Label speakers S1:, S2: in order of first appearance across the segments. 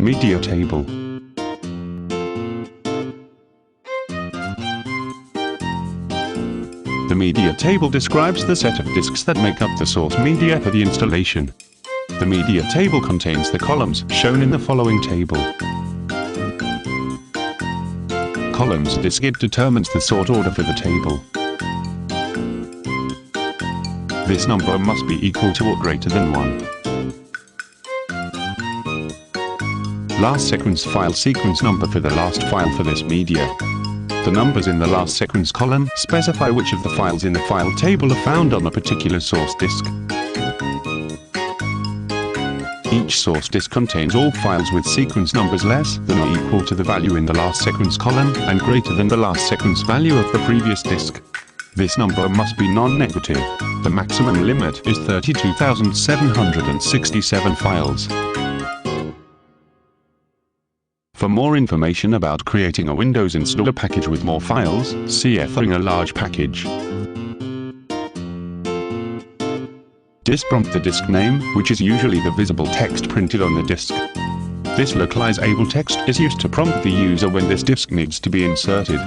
S1: Media table. The media table describes the set of disks that make up the source media for the installation. The media table contains the columns shown in the following table. Columns disk. It determines the sort order for the table. This number must be equal to or greater than 1. Last sequence file sequence number for the last file for this media. The numbers in the last sequence column specify which of the files in the file table are found on a particular source disk. Each source disk contains all files with sequence numbers less than or equal to the value in the last sequence column and greater than the last sequence value of the previous disk. This number must be non-negative. The maximum limit is 32,767 files. For more information about creating a Windows installer package with more files, see authoring a large package. Disk prompt. The disk name, which is usually the visible text printed on the disk. This localizable text is used to prompt the user when this disk needs to be inserted.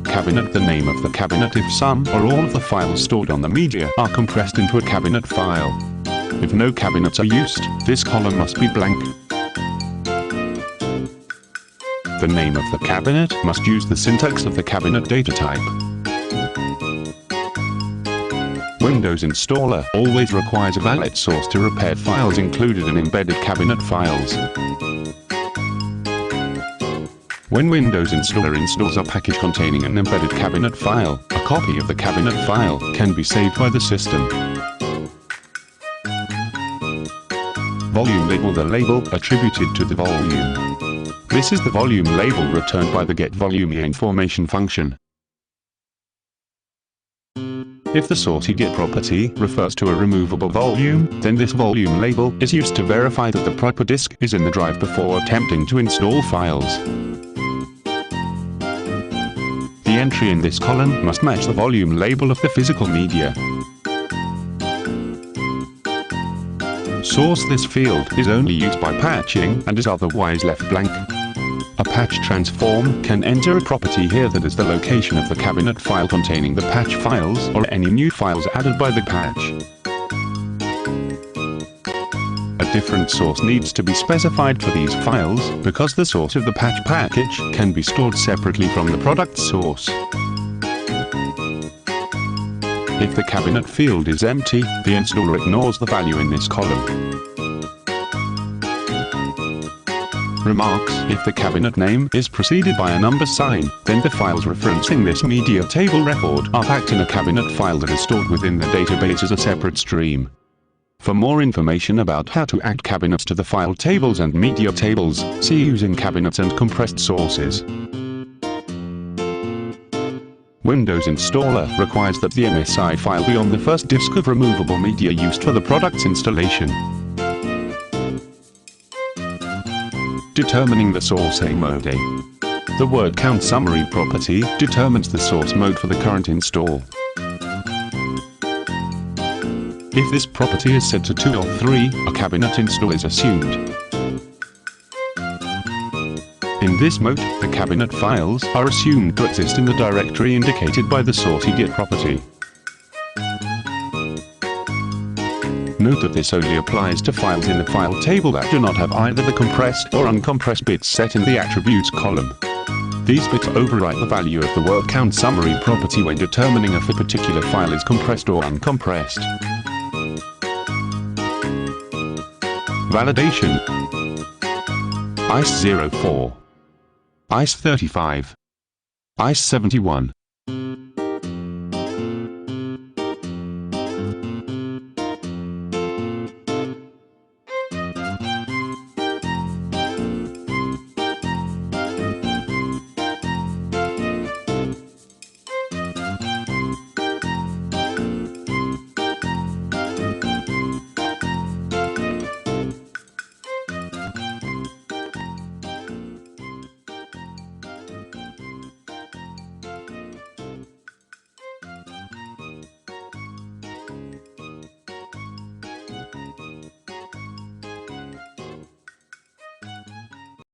S1: Cabinet. The name of the cabinet if some or all of the files stored on the media are compressed into a cabinet file. If no cabinets are used, this column must be blank. The name of the cabinet must use the syntax of the cabinet data type. Windows installer always requires a valid source to repair files included in embedded cabinet files. When Windows installer installs a package containing an embedded cabinet file, a copy of the cabinet file can be saved by the system. Volume label. The label attributed to the volume. This is the volume label returned by the getVolumeInformation function. If the sourceGet property refers to a removable volume, then this volume label is used to verify that the proper disk is in the drive before attempting to install files. The entry in this column must match the volume label of the physical media. Source. This field is only used by patching and is otherwise left blank. A patch transform can enter a property here that is the location of the cabinet file containing the patch files or any new files added by the patch. A different source needs to be specified for these files because the source of the patch package can be stored separately from the product source. If the cabinet field is empty, the installer ignores the value in this column. Remarks. If the cabinet name is preceded by a number sign, then the files referencing this media table record are packed in a cabinet file that is stored within the database as a separate stream. For more information about how to add cabinets to the file tables and media tables, see using cabinets and compressed sources. Windows installer requires that the MSI file be on the first disk of removable media used for the product's installation. Determining the source mode. The word count summary property determines the source mode for the current install. If this property is set to 2 or 3, a cabinet install is assumed. In this mode, the cabinet files are assumed to exist in the directory indicated by the sourceGet property. Note that this only applies to files in the file table that do not have either the compressed or uncompressed bits set in the attributes column. These bits overwrite the value of the word count summary property when determining if a particular file is compressed or uncompressed. Validation. ICE 04, ICE 35, ICE 71.